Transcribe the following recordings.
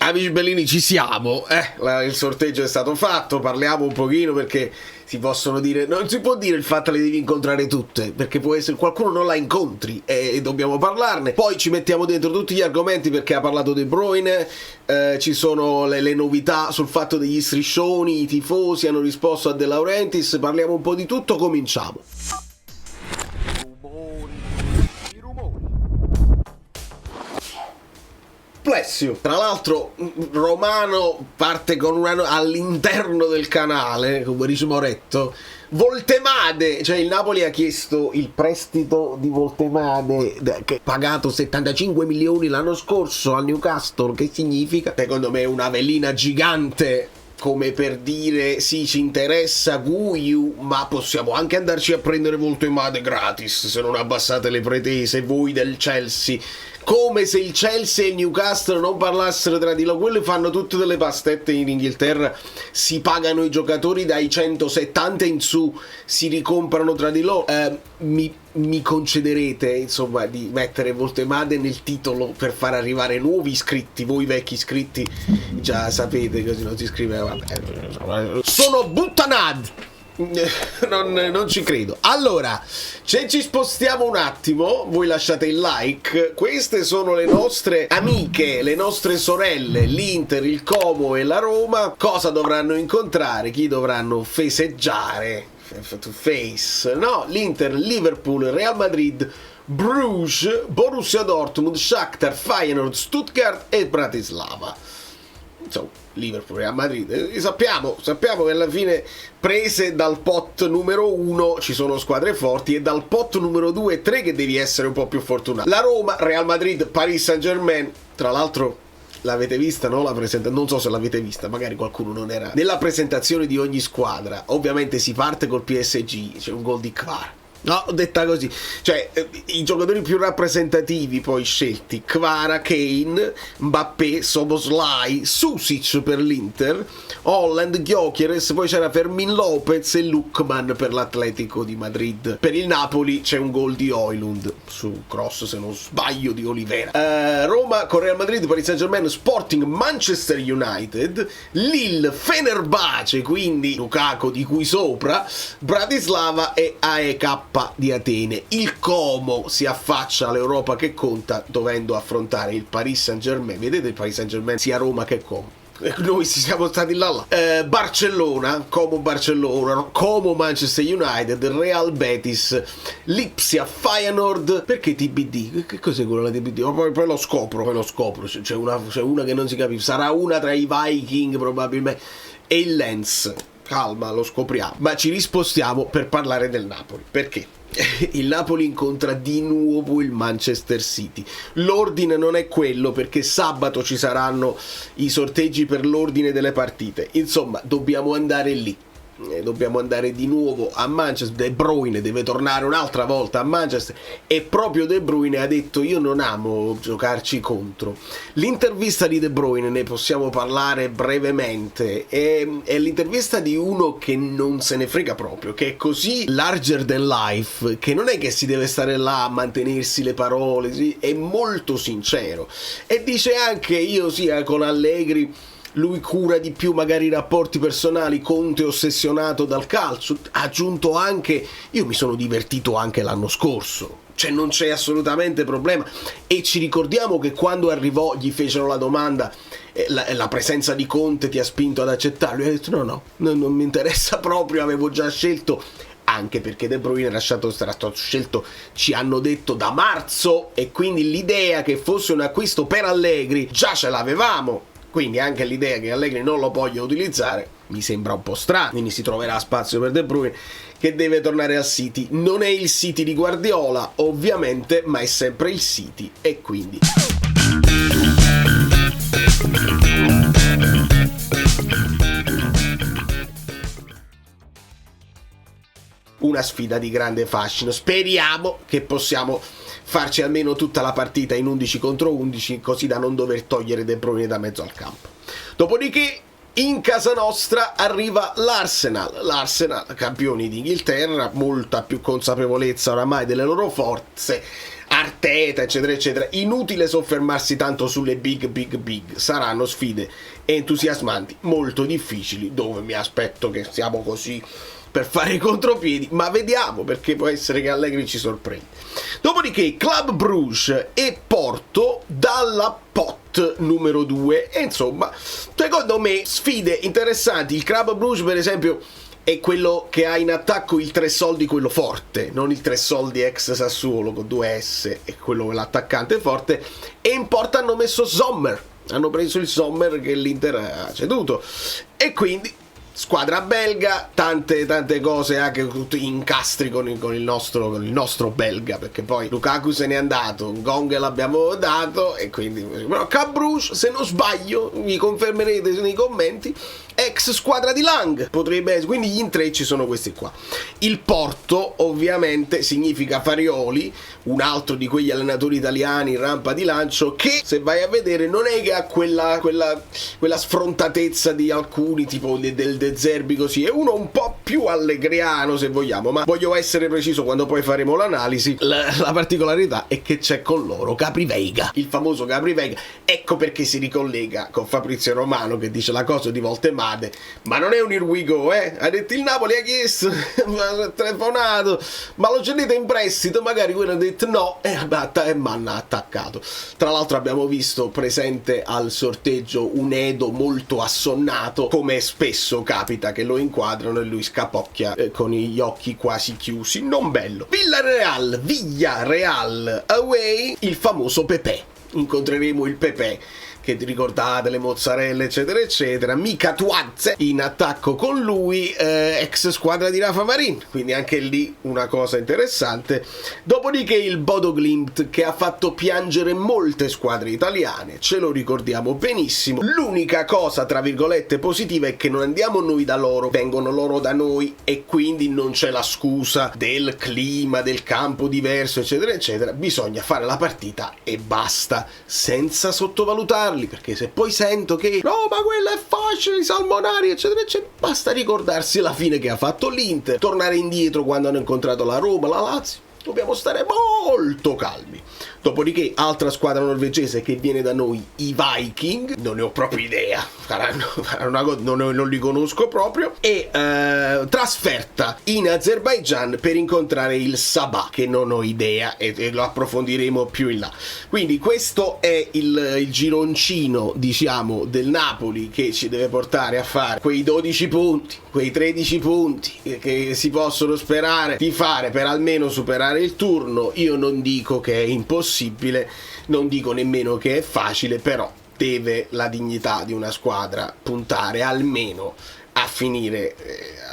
Amici bellini, ci siamo, il sorteggio è stato fatto, parliamo un pochino perché si possono dire, non si può dire il fatto che le devi incontrare tutte, perché può essere qualcuno non la incontri e dobbiamo parlarne. Poi ci mettiamo dentro tutti gli argomenti perché ha parlato De Bruyne, ci sono le novità sul fatto degli striscioni, i tifosi hanno risposto a De Laurentiis, parliamo un po' di tutto, cominciamo. Plessio, tra l'altro Romano parte con un anno all'interno del canale, come dice Moretto. Voltemade, cioè il Napoli ha chiesto il prestito di Voltemade che ha pagato 75 milioni l'anno scorso al Newcastle, che significa secondo me una velina gigante, come per dire sì, ci interessa Guiu, ma possiamo anche andarci a prendere Voltemade gratis se non abbassate le pretese voi del Chelsea. Come se il Chelsea e il Newcastle non parlassero tra di loro. Quelli fanno tutte delle pastette in Inghilterra, si pagano i giocatori dai 170 in su, si ricomprano tra di loro. Mi concederete insomma di mettere Voltemade nel titolo per far arrivare nuovi iscritti. Voi vecchi iscritti già sapete, così non si scrive. Vabbè. Sono Buttanad. Non ci credo. Allora, se ci spostiamo un attimo, voi lasciate il like. Queste sono le nostre amiche, le nostre sorelle, l'Inter, il Como e la Roma. Cosa dovranno incontrare? Chi dovranno feseggiare? To face. No, l'Inter, Liverpool, Real Madrid, Bruges, Borussia Dortmund, Shakhtar, Feyenoord, Stuttgart e Bratislava. Insomma, Liverpool, Real Madrid, sappiamo che alla fine prese dal pot numero 1 ci sono squadre forti e dal pot numero 2 e 3 che devi essere un po' più fortunato. La Roma, Real Madrid, Paris Saint-Germain, tra l'altro l'avete vista, no? La presentazione, non so se l'avete vista, magari qualcuno non era nella presentazione di ogni squadra. Ovviamente si parte col PSG, c'è un gol di Kvara. No, detta così, cioè i giocatori più rappresentativi poi scelti: Kvara, Kane, Mbappé, Szoboszlai, Susic per l'Inter, Holland, Gyökeres, poi c'era Fermín López e Lookman per l'Atletico di Madrid. Per il Napoli c'è un gol di Højlund su cross, se non sbaglio, di Olivera. Roma con Real Madrid, Paris Saint-Germain, Sporting, Manchester United, Lille, Fenerbahce, quindi Lukaku di cui sopra, Bratislava e AEK di Atene. Il Como si affaccia all'Europa che conta, dovendo affrontare il Paris Saint-Germain. Vedete il Paris Saint-Germain sia Roma che Como. Noi siamo stati là. Barcellona, Como Barcellona, Como Manchester United, Real Betis, Lipsia, Feyenoord. Perché TBD? Che cos'è quello la TBD? Poi lo scopro. C'è una che non si capisce. Sarà una tra i Viking probabilmente e il Lens. Calma, lo scopriamo. Ma ci rispostiamo per parlare del Napoli. Perché? Il Napoli incontra di nuovo il Manchester City. L'ordine non è quello, perché sabato ci saranno i sorteggi per l'ordine delle partite. Insomma, dobbiamo andare lì. Dobbiamo andare di nuovo a Manchester. De Bruyne deve tornare un'altra volta a Manchester e proprio De Bruyne ha detto: io non amo giocarci contro. L'intervista di De Bruyne, ne possiamo parlare brevemente, è l'intervista di uno che non se ne frega proprio, che è così larger than life, che non è che si deve stare là a mantenersi le parole, sì, è molto sincero e dice anche: io sia con Allegri lui cura di più magari i rapporti personali, Conte è ossessionato dal calcio. Ha aggiunto anche: io mi sono divertito anche l'anno scorso, cioè non c'è assolutamente problema. E ci ricordiamo che quando arrivò gli fecero la domanda: la presenza di Conte ti ha spinto ad accettarlo? Lui ha detto no, non mi interessa proprio, avevo già scelto. Anche perché De Bruyne era stato scelto, ci hanno detto, da marzo, e quindi l'idea che fosse un acquisto per Allegri già ce l'avevamo. Quindi anche l'idea che Allegri non lo voglia utilizzare mi sembra un po' strano. Quindi si troverà spazio per De Bruyne, che deve tornare al City. Non è il City di Guardiola ovviamente, ma è sempre il City, e quindi una sfida di grande fascino. Speriamo che possiamo farci almeno tutta la partita in 11 contro 11, così da non dover togliere De Bruyne da mezzo al campo. Dopodiché in casa nostra arriva l'Arsenal, campioni d'Inghilterra, molta più consapevolezza oramai delle loro forze, Arteta, eccetera eccetera. Inutile soffermarsi tanto sulle big, saranno sfide entusiasmanti, molto difficili, dove mi aspetto che siamo così per fare i contropiedi, ma vediamo, perché può essere che Allegri ci sorprenda. Dopodiché Club Brugge e Porto dalla pot numero 2, e insomma secondo me sfide interessanti. Il Club Brugge per esempio è quello che ha in attacco il 3 soldi, quello forte, non il 3 soldi ex Sassuolo con 2 S, è quello l'attaccante forte. E in porta hanno messo Sommer, hanno preso il Sommer che l'Inter ha ceduto, e quindi squadra belga, tante cose, anche tutti incastri con il nostro belga, perché poi Lukaku se n'è andato, Gong l'abbiamo dato, e quindi però Club Brugge, se non sbaglio, mi confermerete nei commenti, ex squadra di Lang potrebbe essere, quindi gli intrecci sono questi qua. Il Porto ovviamente significa Farioli, un altro di quegli allenatori italiani in rampa di lancio, che se vai a vedere non è che ha quella sfrontatezza di alcuni, tipo del De Zerbi, così, è uno un po' più allegriano se vogliamo, ma voglio essere preciso quando poi faremo l'analisi. La particolarità è che c'è con loro Gabry Veiga, il famoso Gabry Veiga. Ecco perché si ricollega con Fabrizio Romano che dice la cosa di volte ma non è un here we go, ha detto il Napoli, ha chiesto, ha telefonato, ma lo tenete in prestito, magari quello ha detto no, e m'hanno attaccato. Tra l'altro abbiamo visto presente al sorteggio un Edo molto assonnato, come spesso capita che lo inquadrano e lui scapocchia con gli occhi quasi chiusi, non bello. Villarreal away, il famoso Pepe, incontreremo il Pepe, che ricordate, le mozzarelle eccetera eccetera. Mika Tuadze in attacco con lui, ex squadra di Rafa Marin, quindi anche lì una cosa interessante. Dopodiché il Bodo Glimt, che ha fatto piangere molte squadre italiane, ce lo ricordiamo benissimo. L'unica cosa tra virgolette positiva è che non andiamo noi da loro, vengono loro da noi, e quindi non c'è la scusa del clima, del campo diverso eccetera eccetera. Bisogna fare la partita e basta, senza sottovalutarli, perché se poi sento che no, ma quella è facile, i salmonari eccetera eccetera, basta ricordarsi la fine che ha fatto l'Inter, tornare indietro quando hanno incontrato la Roma, la Lazio. Dobbiamo stare molto calmi. Dopodiché altra squadra norvegese che viene da noi, i Viking, non ne ho proprio idea, faranno una cosa, non li conosco proprio. E trasferta in Azerbaijan per incontrare il Sabah, che non ho idea, e lo approfondiremo più in là. Quindi questo è il gironcino, diciamo, del Napoli, che ci deve portare a fare quei 12 punti, quei 13 punti che si possono sperare di fare per almeno superare il turno. Io non dico che è impossibile, non dico nemmeno che è facile, però deve la dignità di una squadra puntare almeno a finire,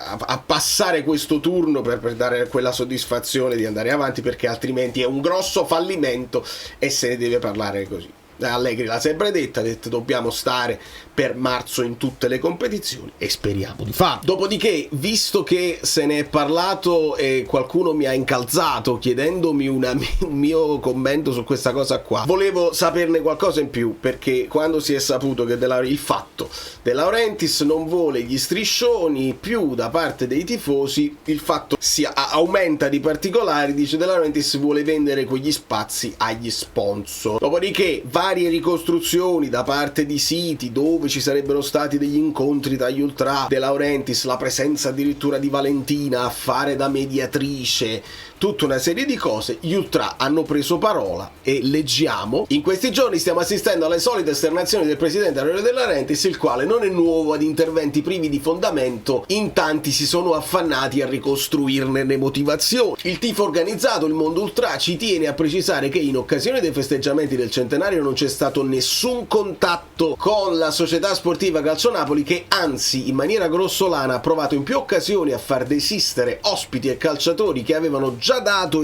a passare questo turno per dare quella soddisfazione di andare avanti, perché altrimenti è un grosso fallimento e se ne deve parlare così. Allegri l'ha sempre detto, ha detto dobbiamo stare per marzo in tutte le competizioni, e speriamo di farlo. Dopodiché, visto che se ne è parlato e qualcuno mi ha incalzato chiedendomi un mio commento su questa cosa qua, volevo saperne qualcosa in più, perché quando si è saputo che il fatto De Laurentiis non vuole gli striscioni più da parte dei tifosi, il fatto si aumenta di particolari, dice De Laurentiis vuole vendere quegli spazi agli sponsor. Dopodiché varie ricostruzioni da parte di siti dove ci sarebbero stati degli incontri tra gli ultra, De Laurentiis, la presenza addirittura di Valentina a fare da mediatrice, tutta una serie di cose. Gli ultra hanno preso parola e leggiamo: in questi giorni stiamo assistendo alle solite esternazioni del presidente Aurelio De Laurentiis, il quale non è nuovo ad interventi privi di fondamento, in tanti si sono affannati a ricostruirne le motivazioni. Il tifo organizzato, il mondo ultra, ci tiene a precisare che in occasione dei festeggiamenti del centenario non c'è stato nessun contatto con la società sportiva Calcio Napoli, che anzi in maniera grossolana ha provato in più occasioni a far desistere ospiti e calciatori che avevano già dato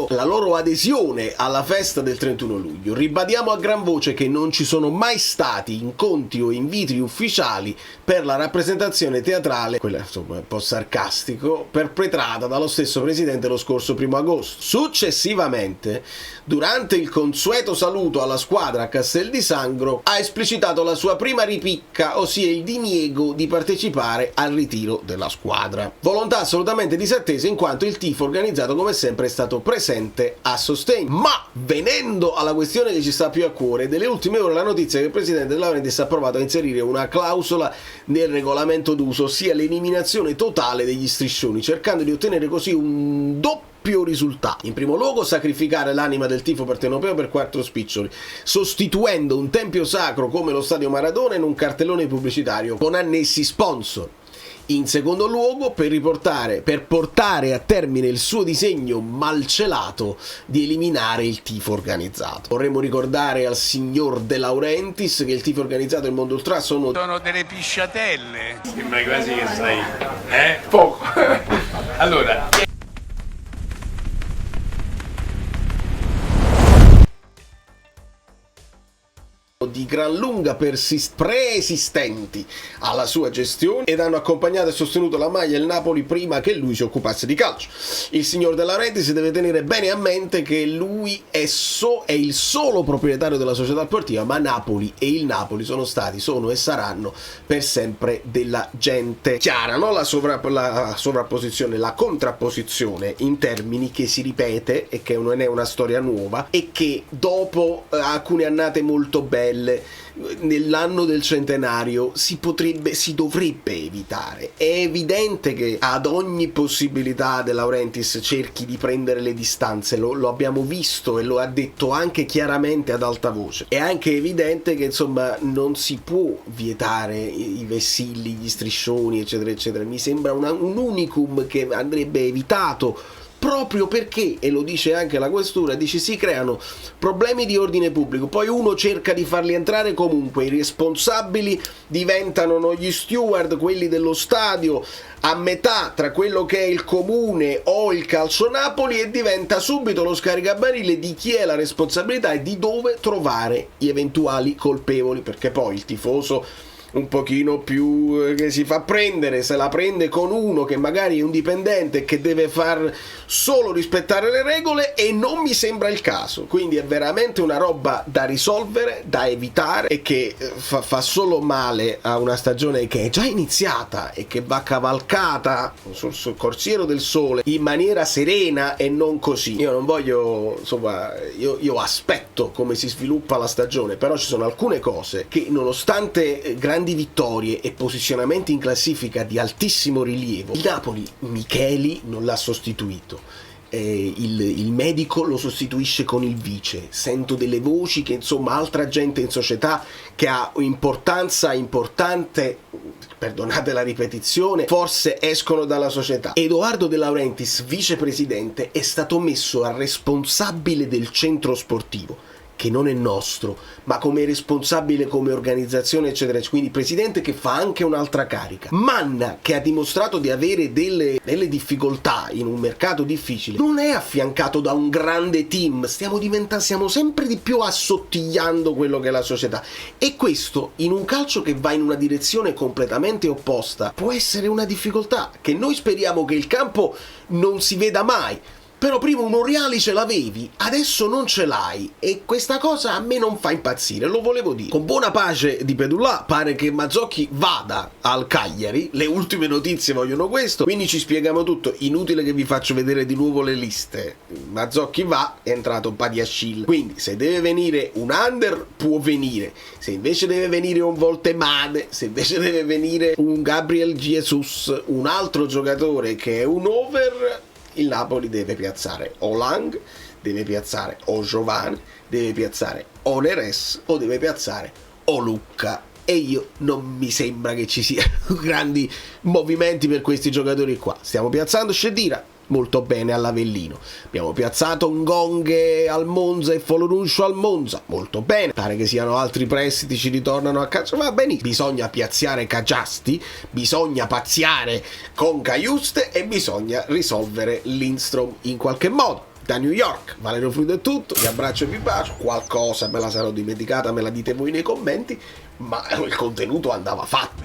la loro adesione alla festa del 31 luglio. Ribadiamo a gran voce che non ci sono mai stati incontri o inviti ufficiali per la rappresentazione teatrale, quella insomma un po' sarcastico, perpetrata dallo stesso presidente lo scorso 1 agosto. Successivamente, durante il consueto saluto alla squadra squadra a Castel di Sangro, ha esplicitato la sua prima ripicca, ossia il diniego di partecipare al ritiro della squadra. Volontà assolutamente disattesa, in quanto il tifo organizzato come sempre è stato presente a sostegno. Ma venendo alla questione che ci sta più a cuore, delle ultime ore la notizia che il presidente De Laurentiis ha provato a inserire una clausola nel regolamento d'uso, ossia l'eliminazione totale degli striscioni, cercando di ottenere così un doppio risultato. In primo luogo, sacrificare l'anima del tifo partenopeo per 4 spiccioli, sostituendo un tempio sacro come lo Stadio Maradona in un cartellone pubblicitario con annessi sponsor. In secondo luogo, per portare a termine il suo disegno malcelato di eliminare il tifo organizzato. Vorremmo ricordare al signor De Laurentiis che il tifo organizzato e il mondo ultra sono delle pisciatelle. Sembra quasi che sai, poco. Allora, di gran lunga preesistenti alla sua gestione ed hanno accompagnato e sostenuto la maglia del Napoli prima che lui si occupasse di calcio. Il signor De Laurentiis deve tenere bene a mente che lui è il solo proprietario della società sportiva, ma Napoli e il Napoli sono e saranno per sempre della gente. Chiara, no? La sovrapposizione, la contrapposizione in termini che si ripete e che non è una storia nuova e che dopo alcune annate molto belle nell'anno del centenario si dovrebbe evitare. È evidente che ad ogni possibilità De Laurentiis cerchi di prendere le distanze, lo abbiamo visto e lo ha detto anche chiaramente ad alta voce. È anche evidente che insomma non si può vietare i vessilli, gli striscioni eccetera eccetera. Mi sembra un unicum che andrebbe evitato, proprio perché, e lo dice anche la questura, dice si creano problemi di ordine pubblico, poi uno cerca di farli entrare comunque, i responsabili diventano gli steward, quelli dello stadio, a metà tra quello che è il comune o il Calcio Napoli, e diventa subito lo scaricabarile di chi è la responsabilità e di dove trovare gli eventuali colpevoli, perché poi il tifoso un pochino più che si fa prendere, se la prende con uno che magari è un dipendente che deve far solo rispettare le regole, e non mi sembra il caso. Quindi è veramente una roba da risolvere, da evitare, e che fa solo male a una stagione che è già iniziata e che va cavalcata sul corsiero del sole in maniera serena e non così. Io non voglio, insomma, io aspetto come si sviluppa la stagione, però ci sono alcune cose che, nonostante grandi vittorie e posizionamenti in classifica di altissimo rilievo, il Napoli Micheli non l'ha sostituito. Il medico lo sostituisce con il vice. Sento delle voci che insomma altra gente in società che ha importanza importante, perdonate la ripetizione, forse escono dalla società. Edoardo De Laurentiis, vicepresidente, è stato messo a responsabile del centro sportivo, che non è nostro, ma come responsabile, come organizzazione eccetera, quindi presidente che fa anche un'altra carica. Manna, che ha dimostrato di avere delle difficoltà in un mercato difficile, non è affiancato da un grande team, stiamo sempre di più assottigliando quello che è la società, e questo in un calcio che va in una direzione completamente opposta può essere una difficoltà, che noi speriamo che il campo non si veda mai. Però prima un Oriali ce l'avevi, adesso non ce l'hai, e questa cosa a me non fa impazzire, lo volevo dire. Con buona pace di Pedullà, pare che Mazzocchi vada al Cagliari, le ultime notizie vogliono questo, quindi ci spieghiamo tutto, inutile che vi faccio vedere di nuovo le liste. Mazzocchi va, è entrato Badiashile, quindi se deve venire un under può venire, se invece deve venire un Voltemade, se invece deve venire un Gabriel Jesus, un altro giocatore che è un over, il Napoli deve piazzare o Lang, deve piazzare o Giovani, deve piazzare o Neres o deve piazzare o Lucca, e io non mi sembra che ci siano grandi movimenti per questi giocatori qua. Stiamo piazzando Shedira molto bene all'Avellino, abbiamo piazzato Ngonghe al Monza e Foloruncio al Monza molto bene, pare che siano altri prestiti, ci ritornano a calcio, va bene. Bisogna piazzare Cagiasti, bisogna pazziare con Caiuste e bisogna risolvere Lindstrom in qualche modo. Da New York, Valerio Frudo è tutto, vi abbraccio e vi bacio, qualcosa me la sarò dimenticata, me la dite voi nei commenti, ma il contenuto andava fatto.